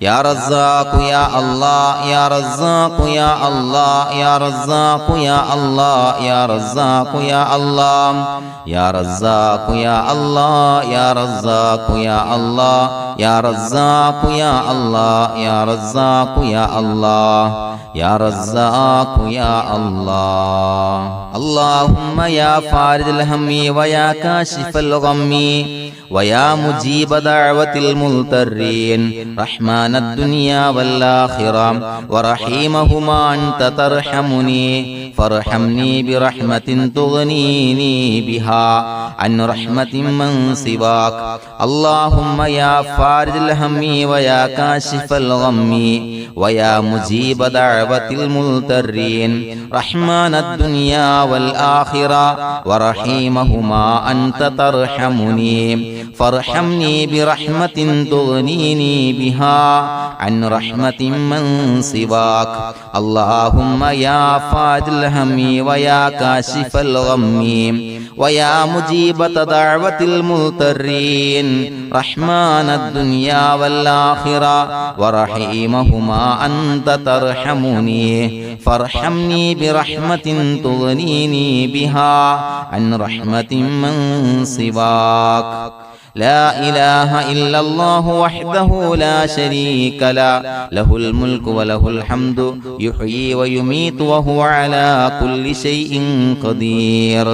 يا رزاق يا الله يا رزاق يا الله يا رزاق يا الله يا رزاق يا الله يا رزاق يا الله يا رزاق يا الله يا رزاق يا الله يا رزاق يا الله يا رزاق يا الله اللهم يا فارج الهم ويا كاشف الغم ويا مجيب دعوة المضطرين رحمن الدنيا والآخرة ورحيمهما أنت ترحمني فارحمني برحمة تغنيني بها عن رحمة من سواك اللهم يا فارج الهم ويا كاشف الغم ويا مجيب دعوة المضطرين رحمن الدنيا والآخرة ورحيمهما أنت ترحمني فارحمني برحمة تغنيني بها عن رحمة من سواك اللهم يا فارج الهم ويا كاشف الغم ويا مجيب دعوة المضطرين رحمن الدنيا والآخرة ورحيمهما أنت ترحمني فارحمني برحمة تغنيني بها عن رحمة من سواك لا إله إلا الله وحده لا شريك له له الملك وله الحمد يحيي ويميت وهو على كل شيء قدير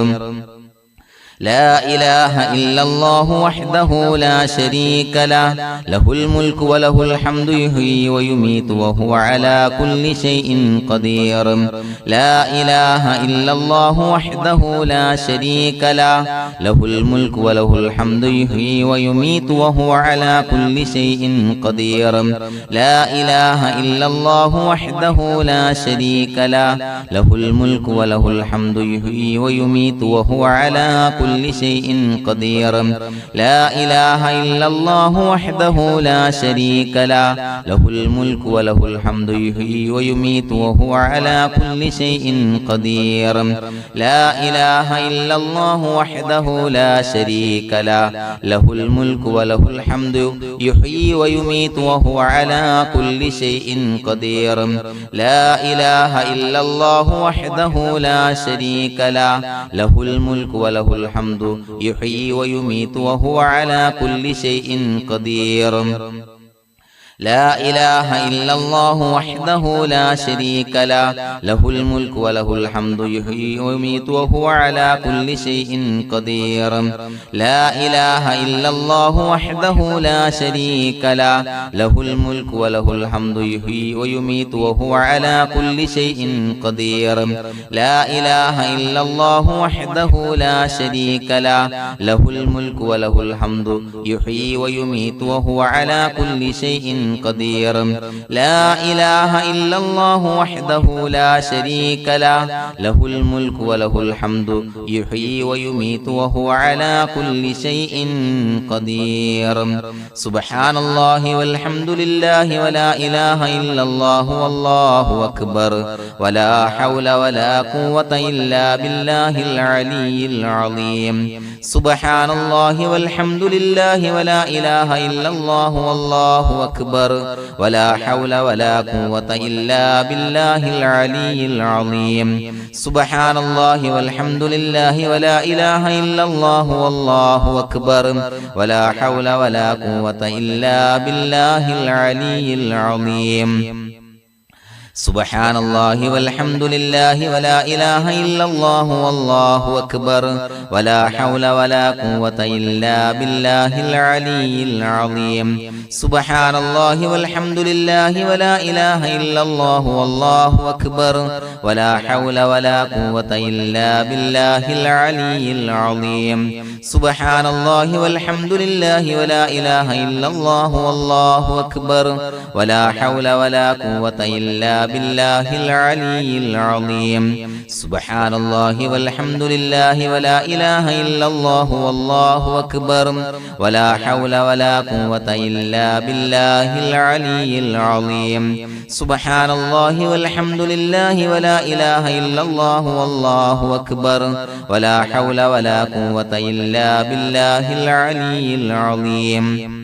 لا إله إلا الله وحده لا شريك له له الملك وله الحمد يحيي ويميت وهو على كل شيء قدير لا إله إلا الله وحده لا شريك له له الملك وله الحمد يحيي ويميت وهو على كل شيء قدير لا إله إلا الله وحده لا شريك له له الملك وله الحمد يحيي ويميت وهو على كل شيء قدير لا إله إلا الله وحده لا شريك له له الملك وله الحمد يحيي ويميت وهو على كل شيء قدير لا إله إلا الله وحده لا شريك له له الملك وله الحمد يحيي ويميت وهو على كل شيء قدير لا إله إلا الله وحده لا شريك له له الملك وله الحمد يحيي ويميت وهو على كل شيء قدير لا إله إلا الله وحده لا شريك له له الملك وله الحمد يحيي ويميت وهو على كل شيء قدير لا إله إلا الله وحده لا شريك له له الملك وله الحمد يحيي ويميت وهو على كل شيء قدير لا إله إلا الله وحده لا شريك له له الملك وله الحمد يحيي ويميت وهو على كل شيء قدير لا إله إلا الله وحده لا شريك له له الملك وله الحمد يحيي ويميت وهو على كل شيء قدير سبحان الله والحمد لله ولا إله إلا الله والله أكبر ولا حول ولا قوة إلا بالله العلي العظيم سبحان الله والحمد لله ولا إله إلا الله والله أكبر ولا حول ولا قوة إلا بالله العلي العظيم سبحان الله والحمد لله ولا إله إلا الله والله أكبر ولا حول ولا قوة إلا بالله العلي العظيم سبحان الله والحمد لله ولا إله إلا الله والله أكبر ولا حول ولا قوة إلا بالله العلي العظيم سبحان الله والحمد لله ولا إله إلا الله والله أكبر ولا حول ولا قوة إلا بالله العلي العظيم سبحان الله والحمد لله ولا إله إلا الله والله أكبر ولا حول ولا قوة إلا بالله العلي العظيم سبحان الله والحمد لله ولا إله إلا الله والله أكبر ولا حول ولا قوة إلا بالله العلي العظيم سبحان الله والحمد لله ولا إله إلا الله والله أكبر ولا حول ولا قوة إلا بالله العلي العظيم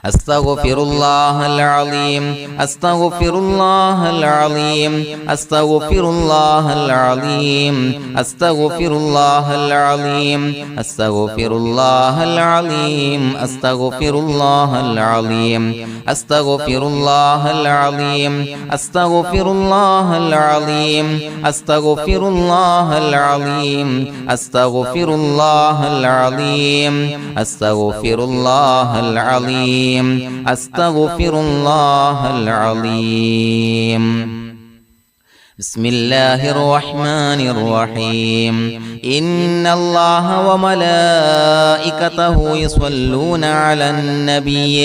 أستغفر الله العظيم أستغفر الله العظيم أستغفر الله العظيم أستغفر الله العظيم أستغفر الله العظيم أستغفر الله العظيم أستغفر الله العظيم أستغفر الله العظيم أستغفر الله العظيم أستغفر الله العظيم أستغفر الله العظيم أستغفر الله العظيم بسم الله الرحمن الرحيم إن الله وملائكته يصلون على النبي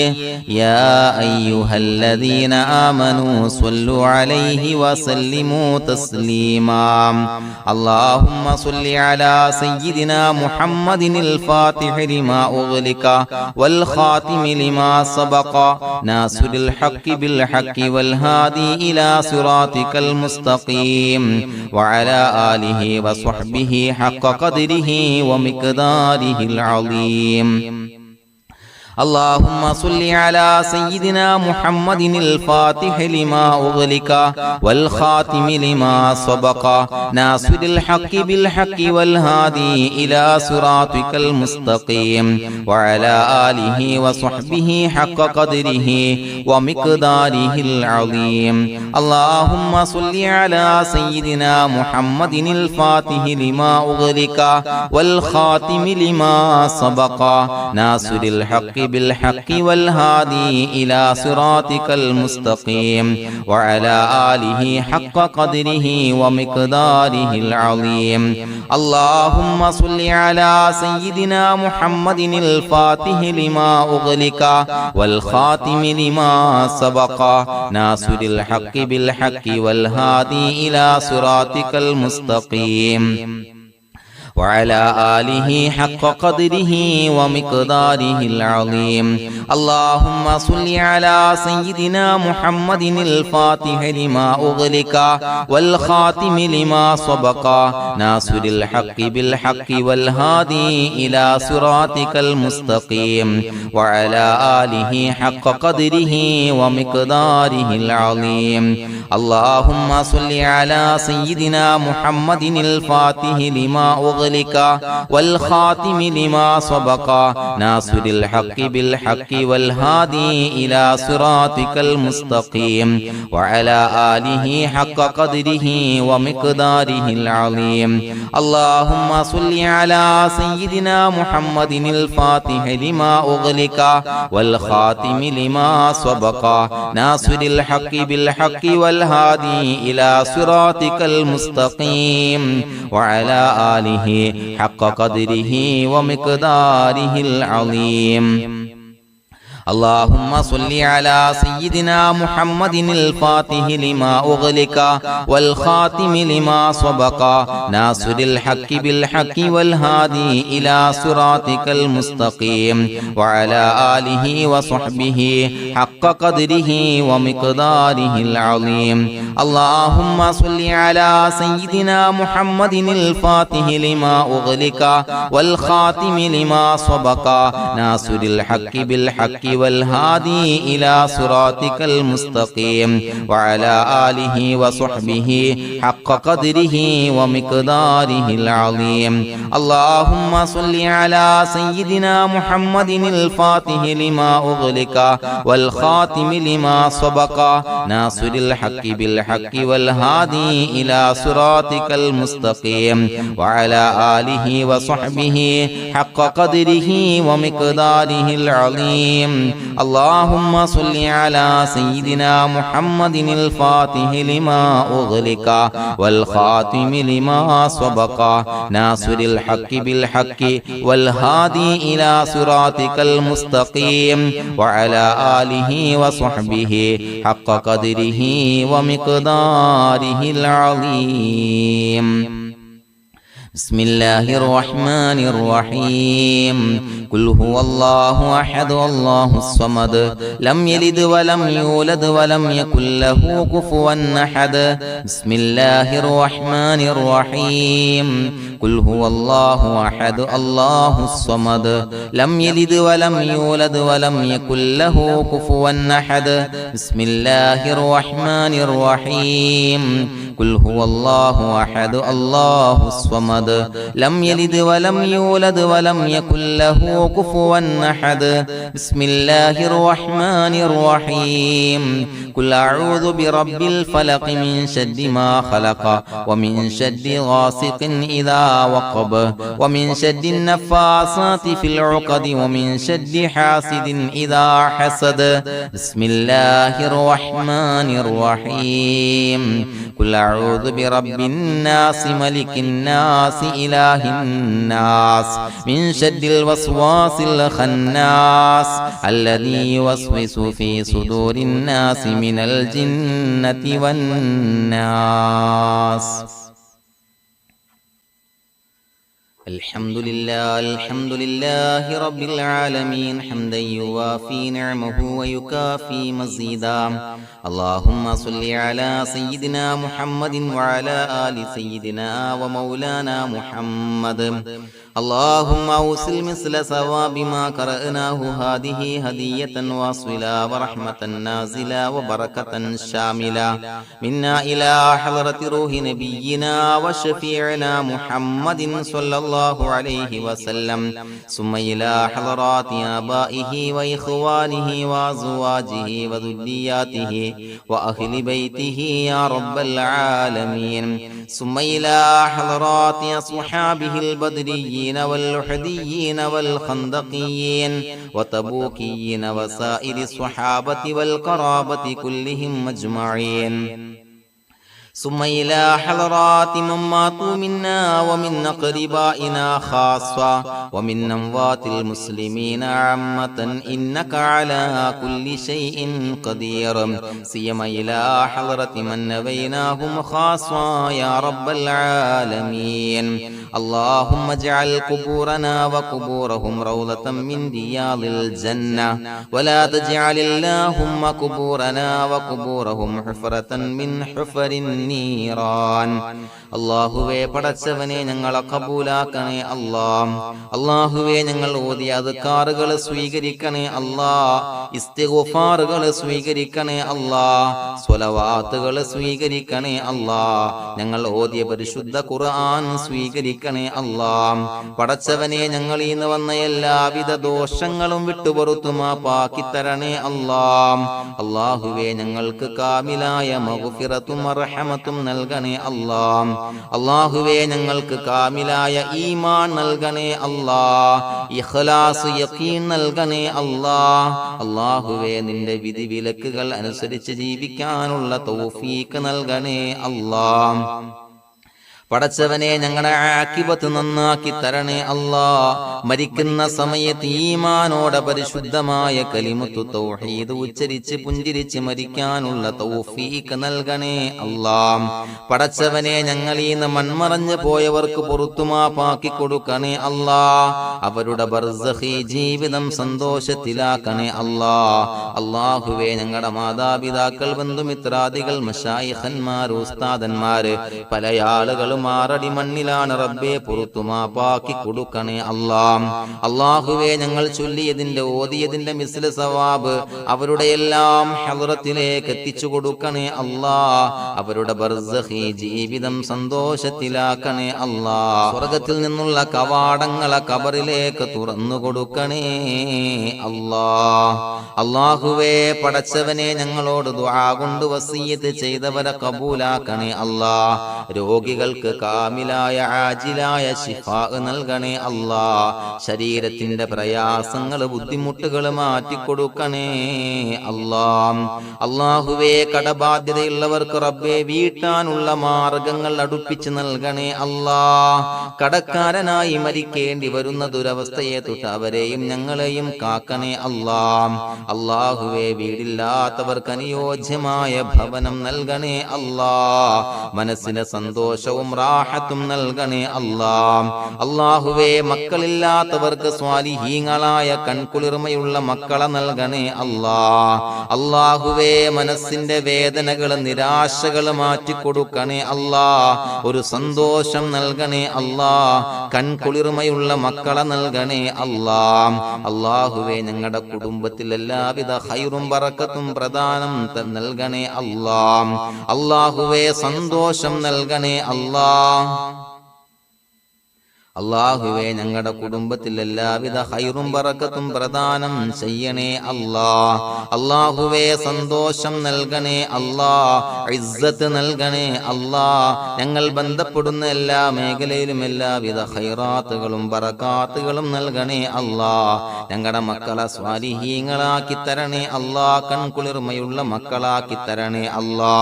يا أيها الذين آمنوا صلوا عليه وسلموا تسليما اللهم صل على سيدنا محمد الفاتح لما أغلق والخاتم لما سبق ناصر الحق بالحق والهادي إلى صراطك المستقيم وعلى آله وصحبه حق قدره ومقداره العظيم اللهم صل على سيدنا محمد الفاتح لما أغلق والخاتم لما سبق ناصر الحق بالحق والهادي إلى صراطك المستقيم وعلى آله وصحبه حق قدره ومقداره العظيم اللهم صل على سيدنا محمد الفاتح لما أغلق والخاتم لما سبق ناصر الحق بالحق والهادي إلى صراطك المستقيم وعلى آله حق قدره ومقداره العظيم اللهم صل على سيدنا محمد الفاتح لما أغلق والخاتم لما سبق ناصر الحق بالحق والهادي إلى صراطك المستقيم وعلى آله حق قدره ومقداره العظيم اللهم صل على سيدنا محمد الفاتح لما أغلق والخاتم لما سبق ناصر الحق بالحق والهادي إلى صراطك المستقيم وعلى آله حق قدره ومقداره العظيم اللهم صل على سيدنا محمد الفاتح لما أغلق والخاتم لما سبق ناصر الحق بالحق والهادي إلى صراطك المستقيم وعلى آله حق قدره ومقداره العظيم اللهم صل على سيدنا محمد الفاتح لما أغلق والخاتم لما سبق ناصر الحق بالحق والهادي إلى صراطك المستقيم وعلى آله حق قدره ومقداره العظيم اللهم صل على سيدنا محمد الفاتح لما أغلق والخاتم لما سبق ناصر الحق بالحق والهادي إلى صراطك المستقيم وعلى آله وصحبه حق قدره ومقداره العظيم اللهم صل على سيدنا محمد الفاتح لما أغلق والخاتم لما سبق ناصر الحق بالحق والهادي إلى صراطك المستقيم وعلى آله وصحبه حق قدره ومقداره العظيم اللهم صل على سيدنا محمد الفاتح لما أغلق والخاتم لما سبق ناصر الحق بالحق والهادي إلى صراطك المستقيم وعلى آله وصحبه حق قدره ومقداره العظيم اللهم صل على سيدنا محمد الفاتح لما أغلق والخاتم لما سبق ناصر الحق بالحق والهادي إلى صراطك المستقيم وعلى آله وصحبه حق قدره ومقداره العظيم بسم الله الرحمن الرحيم قل هو الله أحد الله الصمد لم يلد ولم يولد ولم يكن له كفوا أحد بسم الله الرحمن الرحيم قل هو الله أحد الله الصمد لم يلد ولم يولد ولم يكن له كفوا أحد بسم الله الرحمن الرحيم قل هو الله أحد الله الصمد لم يلد ولم يولد ولم يكن له كفوا أحد بسم الله الرحمن الرحيم قل أعوذ برب الفلق من شر ما خلق ومن شر غاسق إذا وقب ومن شر النفاثات في العقد ومن شر حاسد إذا حسد بسم الله الرحمن الرحيم قل أعوذ برب الناس ملك الناس إله الناس من شر الوسواس الخناس الذي يوسوس في صدور الناس من الجنة والناس الحمد لله رب العالمين حمدا يوافي نعمه ويكافي مزيدا اللهم صل على سيدنا محمد وعلى آل سيدنا ومولانا محمد اللهم أوصل مثل ثواب ما قرأناه هذه هدية واصلة ورحمة نازلة وبركة شاملة منا إلى حضرة روح نبينا وشفيعنا محمد صلى الله عليه وسلم ثم إلى حضرات آبائه وإخوانه وأزواجه وذرياته وأهل بيته يا رب العالمين ثم إلى حضرات أصحابه البدريين والأحديين والخندقيين وتبوكيين وسائر الصحابة والقرابة كلهم أجمعين ثم إلى حضرات من ماتوا منا ومن أقربائنا خاصة ومن أموات المسلمين عامة إنك على كل شيء قدير سيما إلى حضرة من نبيناهم خاصة يا رب العالمين اللهم اجعل قبورنا وقبورهم روضة من رياض الجنة ولا تجعل اللهم قبورنا وقبورهم حفرة من حفر النيران അല്ലാഹുവേ പടച്ചവനെ ഞങ്ങളെ കബൂലാക്കണേ അല്ലാ അല്ലാഹുവേ ഞങ്ങൾ ഓതിയ അദ്കാറുകൾ സ്വീകരിക്കണേ അല്ലാ ഇസ്തിഗ്ഫാറുകൾ സ്വീകരിക്കണേ അല്ലാ സ്വലവാത്തുകൾ സ്വീകരിക്കണേ അല്ലാ ഞങ്ങൾ ഓതിയ പരിശുദ്ധ ഖുർആൻ സ്വീകരിക്കണേ അല്ലാ പടച്ചവനെ ഞങ്ങൾ ഇന്ന് വന്ന എല്ലാവിധ ദോഷങ്ങളും വിട്ടുപുറത്തു മാപ്പാക്കി തരണേ അല്ലാ അല്ലാഹുവേ ഞങ്ങൾക്ക് കാമിലായ മഗ്ഫിറത്തും റഹ്മത്തും നൽകണേ അല്ലാ അല്ലാഹുവേ ഞങ്ങൾക്ക് കാമിലായ ഈമാൻ നൽകണേ അല്ലാ ഇഖ്ലാസ് യഖീൻ നൽകണേ അല്ലാ അല്ലാഹുവേ നിന്റെ വിധി വിലക്കുകൾ അനുസരിച്ച് ജീവിക്കാനുള്ള തൗഫീഖ് നൽകണേ അല്ലാ പടച്ചവനെ ഞങ്ങളുടെ ആഖിബത്ത് നന്നാക്കി തരണേ അല്ലാ മരിക്കുന്ന സമയത്ത് ഈമാനോടെ പരിശുദ്ധമായ കലിമത്തു തൗഹീദ് ഉച്ചരിച്ച് പുഞ്ചിരിച്ച് മരിക്കാനുള്ള തൗഫീഖ് നൽകണേ അല്ലാ പടച്ചവനെ ഞങ്ങളീന്ന് മൺമറഞ്ഞു പോയവർക്ക് പുറത്തുമാപ്പാക്കി കൊടുക്കണേ അല്ലാ അവരുടെ ബർസഖി ജീവിതം സന്തോഷത്തിലാക്കണേ അല്ലാ അല്ലാഹുവേ ഞങ്ങളുടെ മാതാപിതാക്കൾ ബന്ധുമിത്രാദികൾ മശായിഖന്മാർ ഉസ്താദന്മാര് പല ആളുകളും മാറടി മണ്ണിലാണ് റബ്ബേ പുറത്തുമാപ്പാക്കി കൊടുക്കണേ അല്ലാ അല്ലാഹുവേ ഞങ്ങൾ ചൊല്ലിയതിന്റെ ഓതിയതിന്റെ മിസ്ല സവാബ് അവരുടെ എല്ലാം ഹദ്റത്തിലേക്ക് എത്തിച്ചു കൊടുക്കണേ അല്ലാ അവരുടെ ബർസഖി ജീവിതം സന്തോഷത്തിലാക്കണേ അല്ലാ സ്വർഗ്ഗത്തിൽ നിന്നുള്ള കവാടങ്ങളെ ഖബറിലേക്ക് തുറന്നു കൊടുക്കണേ അല്ലാ അല്ലാഹുവേ പടച്ചവനെ ഞങ്ങളോട് ദുആ കൊണ്ട് വസിയത്ത് ചെയ്തവരെ കബൂലാക്കണേ അല്ലാ രോഗികൾക്ക് കാമിലായ ആജിലായ ശിഫാ നൽകണേ അല്ലാ ശരീരത്തിന്റെ പ്രയാസങ്ങൾ ബുദ്ധിമുട്ടുകൾ മാറ്റിക്കൊടുക്കണേ അല്ലാ അല്ലാഹുവേ കടബാധ്യതയുള്ളവർക്ക് റബ്ബേ വീട്ടാനുള്ള മാർഗങ്ങൾ അടുപ്പിച്ച് നൽകണേ അല്ലാ കടക്കാരനായി മരിക്കേണ്ടി വരുന്ന ദുരവസ്ഥയെ തൊട്ട് അവരെയും ഞങ്ങളെയും കാക്കണേ അല്ലാ അല്ലാഹുവേ വീടില്ലാത്തവർക്ക് അനുയോജ്യമായ ഭവനം നൽകണേ അല്ലാ മനസ്സിന് സന്തോഷവും റാഹത്തും നൽകണേ അല്ലാ. അല്ലാഹുവേ മക്കളില്ലാത്തവർക്ക് സ്വാലിഹീങ്ങളായ കൺകുളിർമയുള്ള മക്കളെ നൽകണേ അല്ലാ. അല്ലാഹുവേ മനസ്സിന്റെ വേദനകൾ നിരാശകൾ മാറ്റിക്കൊടുക്കണേ അല്ലാ. ഒരു സന്തോഷം നൽകണേ അല്ലാ. കൺകുളിർമയുള്ള മക്കളെ നൽകണേ അല്ലാ. അല്ലാഹുവേ ഞങ്ങളുടെ കുടുംബത്തിൽ എല്ലാവിധ ഖൈറും ബറക്കത്തും പ്രദാനം നൽകണേ അല്ലാ. അല്ലാഹുവേ സന്തോഷം നൽകണേ അല്ലാ. അല്ലാഹുവേ ഞങ്ങളുടെ കുടുംബത്തിൽ എല്ലാവിധ ഖൈറും ബറക്കത്തും പ്രദാനം ചെയ്യണേ അല്ലാ. അല്ലാഹുവേ സന്തോഷം നൽകണേ അല്ലാ. ഇസ്സത്ത് നൽകണേ അല്ലാ. ഞങ്ങൾ ബന്ധപ്പെടുന്ന എല്ലാ മേഖലയിലും എല്ലാവിധ ഖൈറാത്തുകളും ബറകാത്തുകളും നൽകണേ അല്ലാ. ഞങ്ങളുടെ മക്കളെ സ്വാലിഹീങ്ങളാക്കി തരണേ അല്ലാ. കൺകുളിർമയുള്ള മക്കളാക്കി തരണേ അല്ലാ.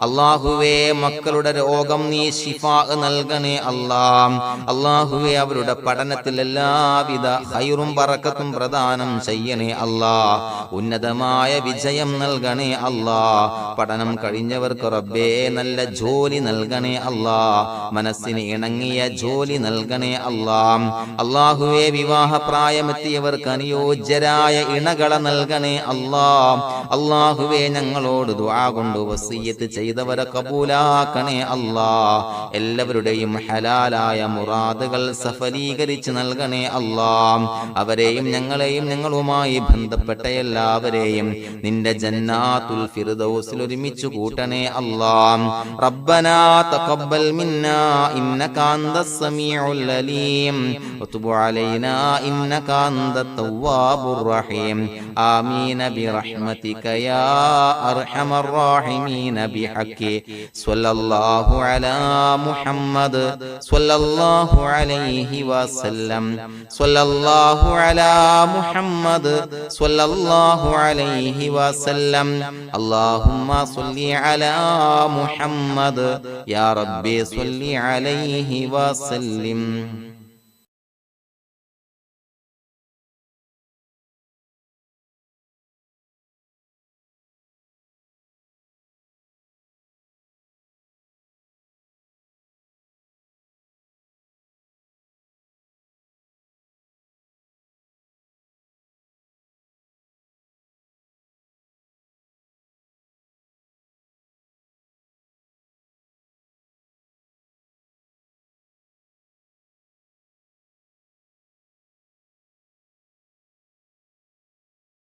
അല്ലാഹുവേ മക്കളുടെ രോഗം നീ ശിഫാ നൽകണേ അല്ലാ. അല്ലാഹുവേ അവരുടെ പഠനത്തിൽ എല്ലാവിധ ഖൈറും ബറക്കത്തും പ്രദാനം ചെയ്യണേ അല്ലാ. ഉന്നതമായ വിജയം നൽകണേ അല്ലാ. പഠനം കഴിഞ്ഞവർക്ക് റബ്ബേ നല്ല ജോലി നൽകണേ അല്ലാ. മനസ്സിന് ഇണങ്ങിയ ജോലി നൽകണേ അല്ലാ. അല്ലാഹുവേ വിവാഹ പ്രായമെത്തിയവർക്ക് അനുയോജ്യരായ ഇണകളെ നൽകണേ അല്ലാ. അല്ലാഹുവേ ഞങ്ങളോട് ദുആ കൊണ്ട് വസിയ്യത്ത് ചെയ്തവരെ കബൂലാക്കണേ അല്ലാ. എല്ലാവരുടെയും ഹലാലായ മുറാദുകൾ സഫലീകരിച്ച് നൽകണേ അല്ലാ. അവരെയും ഞങ്ങളെയും ഞങ്ങളുമായി ബന്ധപ്പെട്ട എല്ലാവരെയും നിന്റെ ജന്നാത്തുൽ ഫിർദൗസിൽ ഒരുമിച്ച് കൂട്ടണേ അല്ലാ. റബ്ബനാ തഖബ്ബൽ മിന്നാ ഇന്നക അന്തസ് സമീഉൽ അലീം വതുബ് അലൈനാ ഇന്നക അന്തത് തവ്വാബുർ റഹീം. ആമീൻ ബിറഹ്മതിക യാ അർഹമർ റഹീമീൻ ബിഹഖി സ്വല്ലല്ലാഹു അലാ മുഹമ്മദ് സ്വല്ലല്ലാഹു عليه وسلم صلى الله على محمد صلى الله عليه وسلم. اللهم صل على محمد يا ربي صل عليه وسلم.